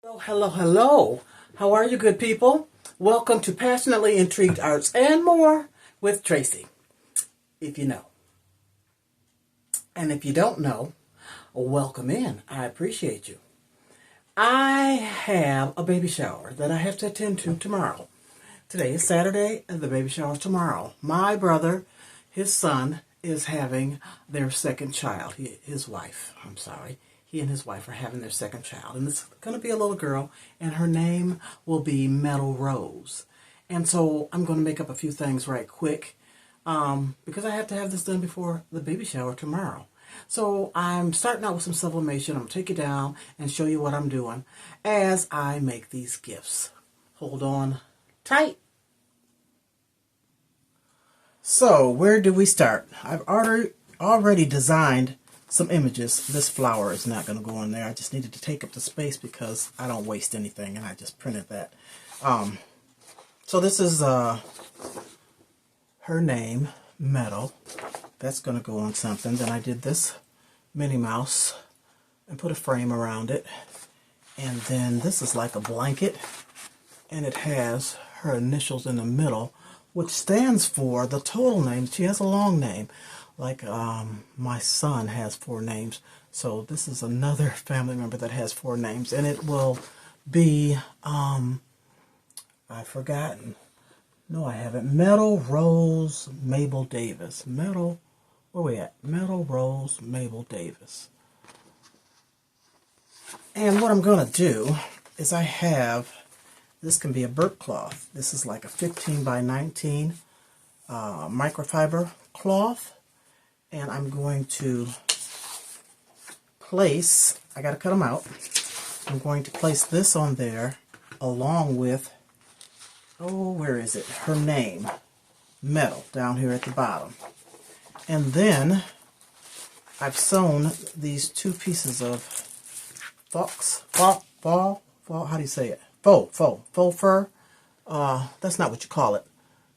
Hello, hello, hello. How are you, good people? Welcome to Passionately Intrigued Arts and More with Tracy, if you know. And if you don't know, welcome in. I appreciate you. I have a baby shower that I have to attend to tomorrow. Today is Saturday, and the baby shower is tomorrow. My brother, his son, is having their second child. His wife, I'm sorry. He and his wife are having their second child. And it's going to be a little girl, and her name will be Metal Rose. And so I'm going to make up a few things right quick because I have to have this done before the baby shower tomorrow. So I'm starting out with some sublimation. I'm going to take you down and show you what I'm doing as I make these gifts. Hold on tight. So where do we start? I've already designed some images. This flower is not going to go in there. I just needed to take up the space because I don't waste anything, and I just printed that. So this is her name, Metal. That's going to go on something. Then I did this Minnie Mouse and put a frame around it. And then this is like a blanket, and it has her initials in the middle, which stands for the total name. She has a long name. Like my son has 4 names. So this is another family member that has 4 names. And it will be, I've forgotten. No, I haven't. Metal Rose Mabel Davis. Metal, where we at? Metal Rose Mabel Davis. And what I'm going to do is I have, this can be a burp cloth. This is like a 15 by 19 microfiber cloth. And I'm going to place, I got to cut them out. I'm going to place this on there along with, oh, where is it? Her name, Metal, down here at the bottom. And then I've sewn these 2 pieces of how do you say it? Faux fur. That's not what you call it.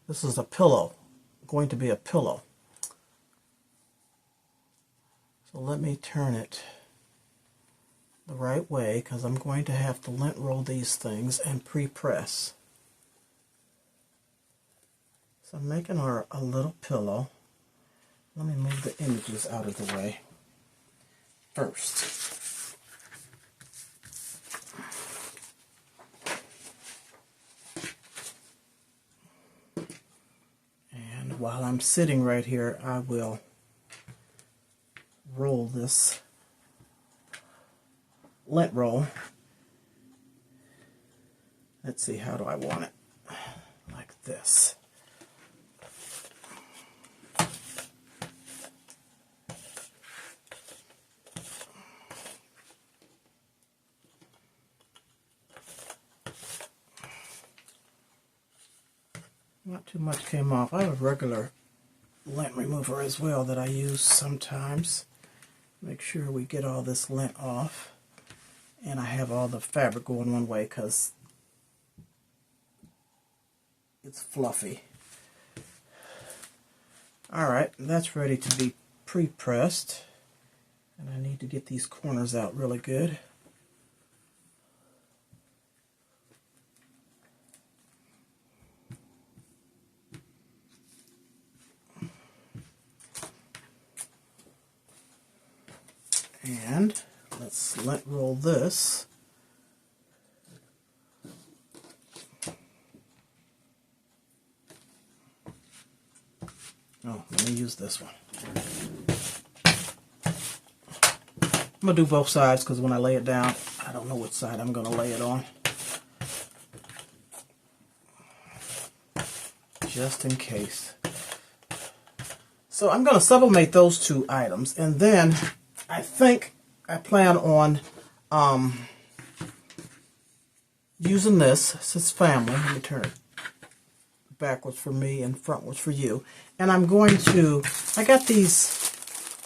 This is a pillow, going to be a pillow. So let me turn it the right way because I'm going to have to lint roll these things and pre-press. So I'm making her a little pillow. Let me move the images out of the way first. And while I'm sitting right here, I will roll this lint roll. Let's see, how do I want it? Like this. Not too much came off. I have a regular lint remover as well that I use sometimes. Make sure we get all this lint off. And I have all the fabric going one way because it's fluffy. Alright, that's ready to be pre-pressed. And I need to get these corners out really good. And let's lint roll this. Oh, let me use this one. I'm going to do both sides because when I lay it down, I don't know which side I'm going to lay it on. Just in case. So I'm going to sublimate those 2 items, and then I think I plan on using this. This is family. Let me turn it backwards for me and frontwards for you. And I'm going to, I got these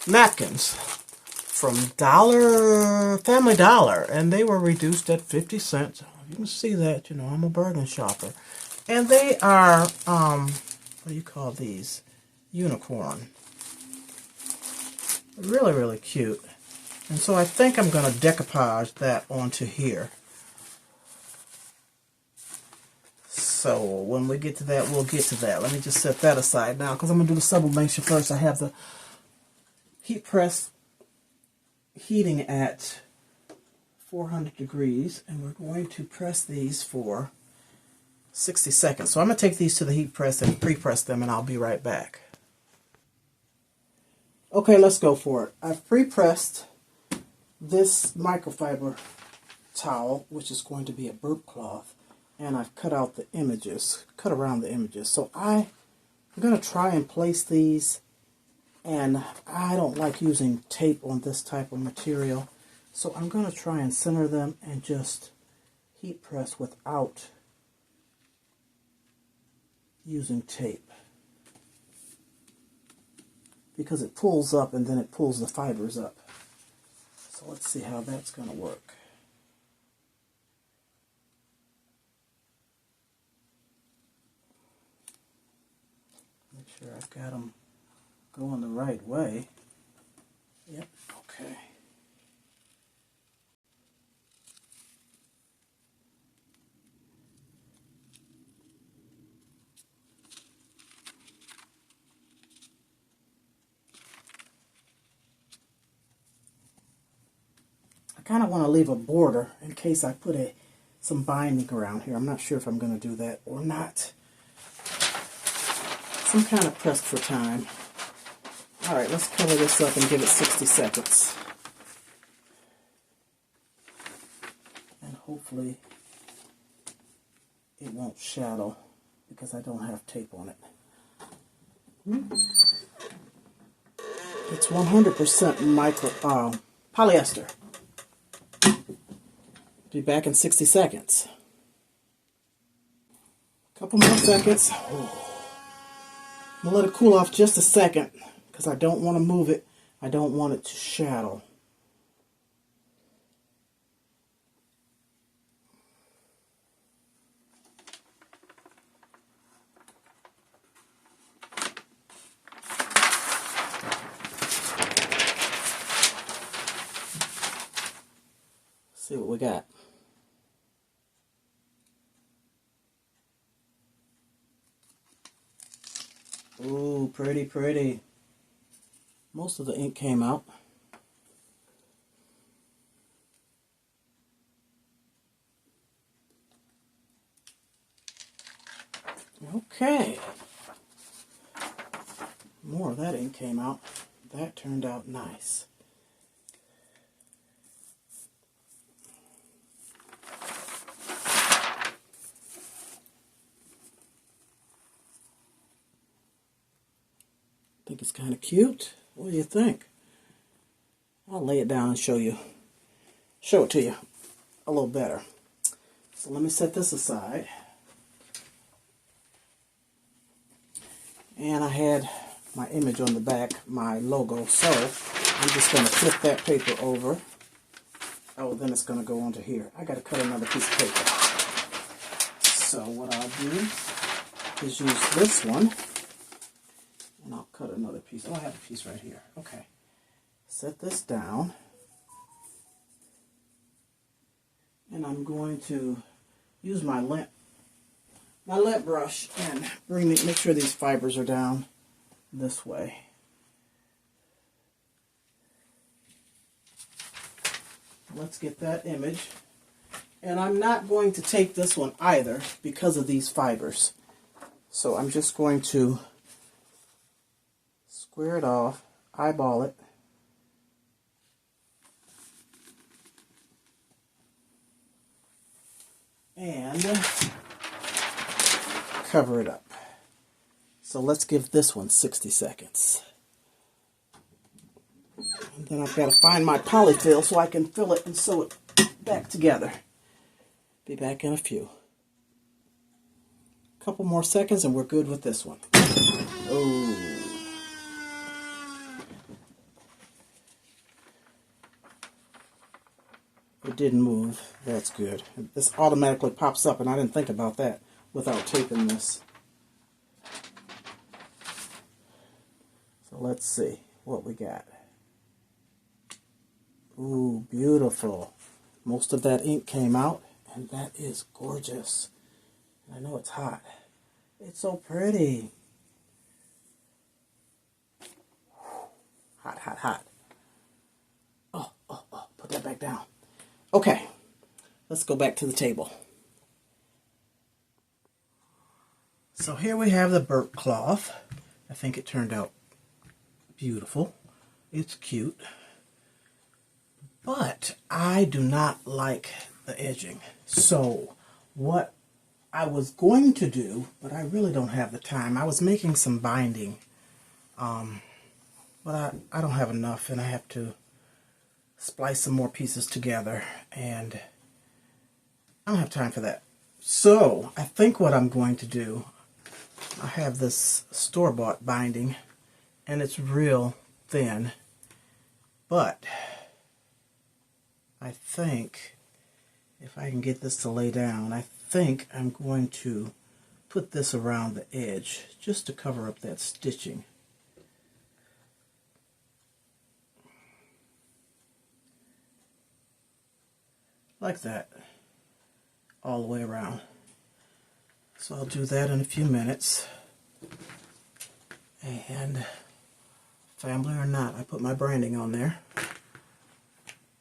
napkins from Family Dollar, and they were reduced at 50 cents. You can see that, you know, I'm a bargain shopper. And they are, what do you call these? Unicorn. Really, really cute. And so I think I'm going to decoupage that onto here. So when we get to that, we'll get to that. Let me just set that aside now because I'm going to do the sublimation first. I have the heat press heating at 400 degrees, and we're going to press these for 60 seconds. So I'm going to take these to the heat press and pre-press them, and I'll be right back. Okay, let's go for it. I've pre-pressed this microfiber towel, which is going to be a burp cloth, and I've cut out the images, cut around the images. So I'm going to try and place these, and I don't like using tape on this type of material, so I'm going to try and center them and just heat press without using tape, because it pulls up and then it pulls the fibers up. So let's see how that's going to work. Make sure I've got them going the right way. Yep, okay. I kind of want to leave a border in case I put some binding around here. I'm not sure if I'm going to do that or not. So I'm kind of pressed for time. All right, let's cover this up and give it 60 seconds. And hopefully it won't shadow because I don't have tape on it. It's 100% polyester. Be back in 60 seconds. Couple more seconds. I'm going to let it cool off just a second because I don't want to move it. I don't want it to shadow. See what we got. Ooh, pretty, pretty. Most of the ink came out. Okay. More of that ink came out. That turned out nice. I think it's kind of cute. What do you think? I'll lay it down and show it to you a little better. So let me set this aside. And I had my image on the back, my logo, so I'm just going to flip that paper over. Oh, then it's going to go onto here. I got to cut another piece of paper. So what I'll do is use this one. And I'll cut another piece. Oh, I have a piece right here. Okay. Set this down. And I'm going to use my lint brush and make sure these fibers are down this way. Let's get that image. And I'm not going to take this one either because of these fibers. So I'm just going to square it off, eyeball it, and cover it up. So let's give this one 60 seconds. And then I've got to find my polyfill so I can fill it and sew it back together. Be back in a few. Couple more seconds and we're good with this one. Oh. It didn't move. That's good. This automatically pops up, and I didn't think about that without taping this. So let's see what we got. Ooh, beautiful. Most of that ink came out, and that is gorgeous. I know it's hot. It's so pretty. Hot, hot, hot. Oh, put that back down. Okay, let's go back to the table. So here we have the burp cloth. I think it turned out beautiful. It's cute. But I do not like the edging. So what I was going to do, but I really don't have the time. I was making some binding. But I don't have enough, and I have to splice some more pieces together, and I don't have time for that. So I think what I'm going to do, I have this store-bought binding, and it's real thin, but I think if I can get this to lay down, I think I'm going to put this around the edge just to cover up that stitching. Like that, all the way around. So I'll do that in a few minutes. And family or not, I put my branding on there.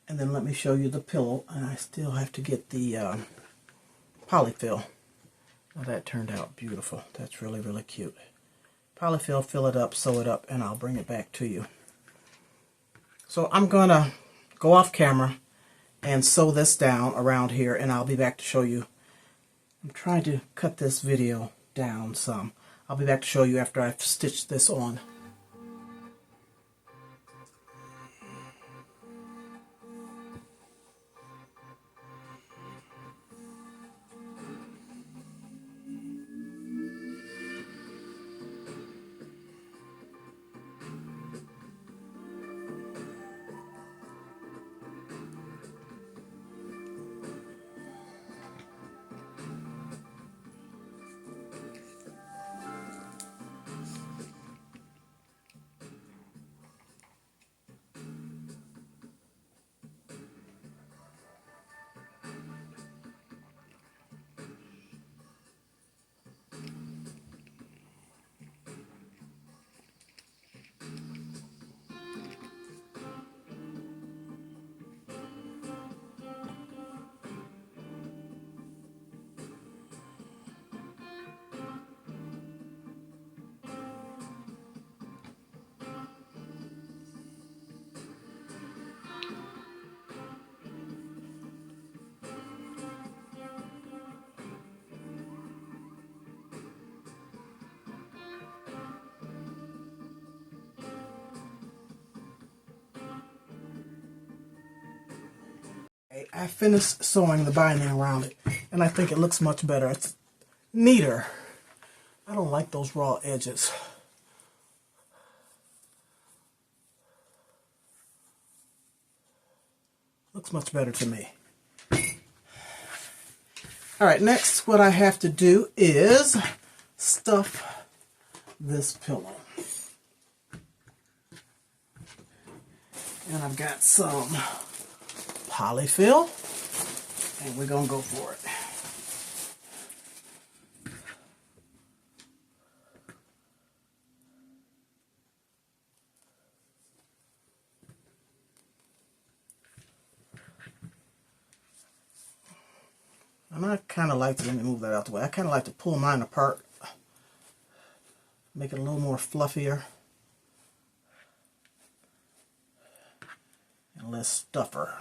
And then let me show you the pillow. And I still have to get the polyfill. Now that turned out beautiful. That's really, really cute. Polyfill, fill it up, sew it up, and I'll bring it back to you. So I'm going to go off camera and sew this down around here, and I'll be back to show you. I'm trying to cut this video down some. I'll be back to show you after I've stitched this on. I finished sewing the binding around it, and I think it looks much better. It's neater. I don't like those raw edges. Looks much better to me. Alright, next what I have to do is stuff this pillow. And I've got some polyfill, and we're going to go for it. And I kind of like to, let me move that out the way, I kind of like to pull mine apart, make it a little more fluffier and less stuffer.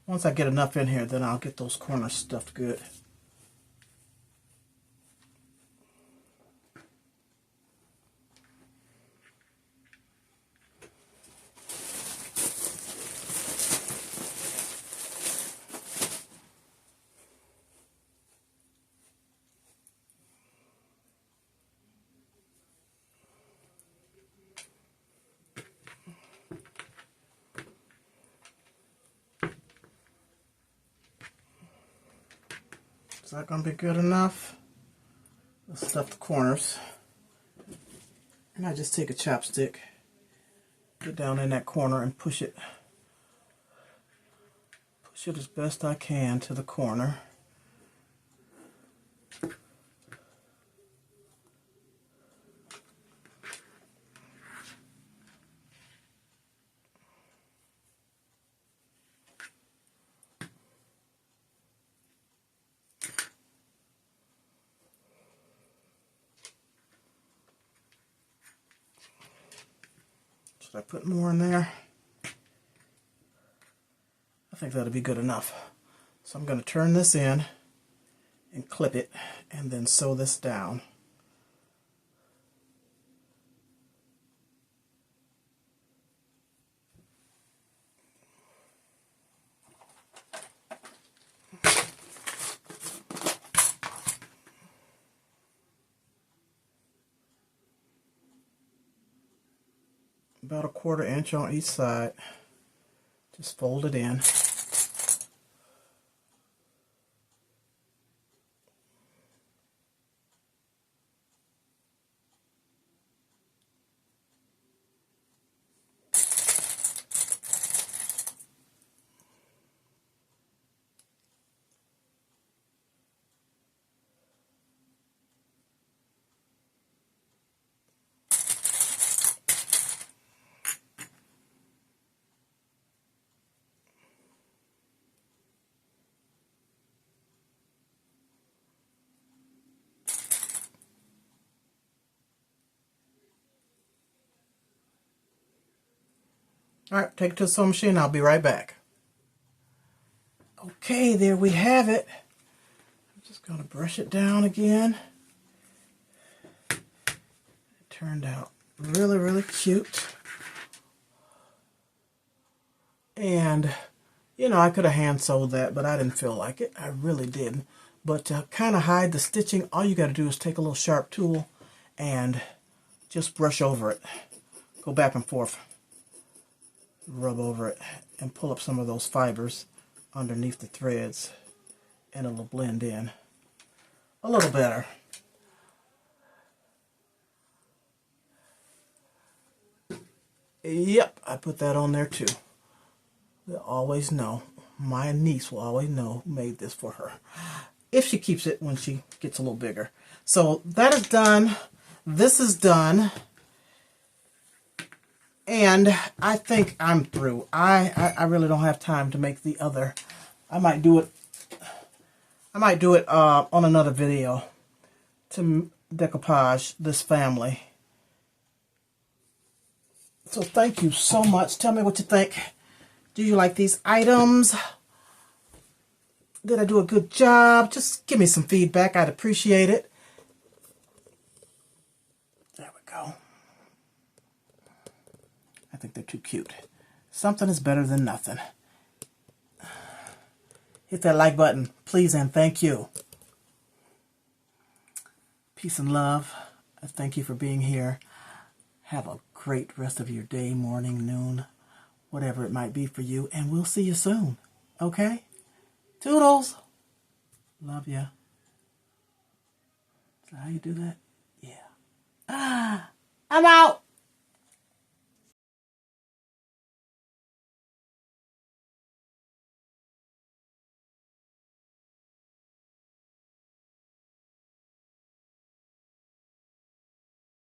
Once I get enough in here, then I'll get those corners stuffed good. Is that going to be good enough? Let's stuff the corners. And I just take a chopstick, get down in that corner and push it as best I can to the corner. Should I put more in there? I think that'll be good enough. So I'm going to turn this in and clip it and then sew this down. About a 1/4 inch on each side. Just fold it in. Alright, take it to the sewing machine. I'll be right back. Okay, there we have it. I'm just going to brush it down again. It turned out really, really cute. And, you know, I could have hand sewed that, but I didn't feel like it. I really didn't. But to kind of hide the stitching, all you got to do is take a little sharp tool and just brush over it. Go back and forth. Rub over it and pull up some of those fibers underneath the threads, and it'll blend in a little better. Yep, I put that on there too. They'll always know. My niece will always know who made this for her, if she keeps it when she gets a little bigger. So that is done. This is done. And I think I'm through. I really don't have time to make the other. I might do it on another video to decoupage this family. So thank you so much. Tell me what you think. Do you like these items? Did I do a good job? Just give me some feedback. I'd appreciate it. There we go. I think they're too cute. Something is better than nothing. Hit that like button, please, and thank you. Peace and love. Thank you for being here. Have a great rest of your day, morning, noon, whatever it might be for you, and we'll see you soon. Okay? Toodles. Love ya. Is that how you do that? Yeah. I'm out.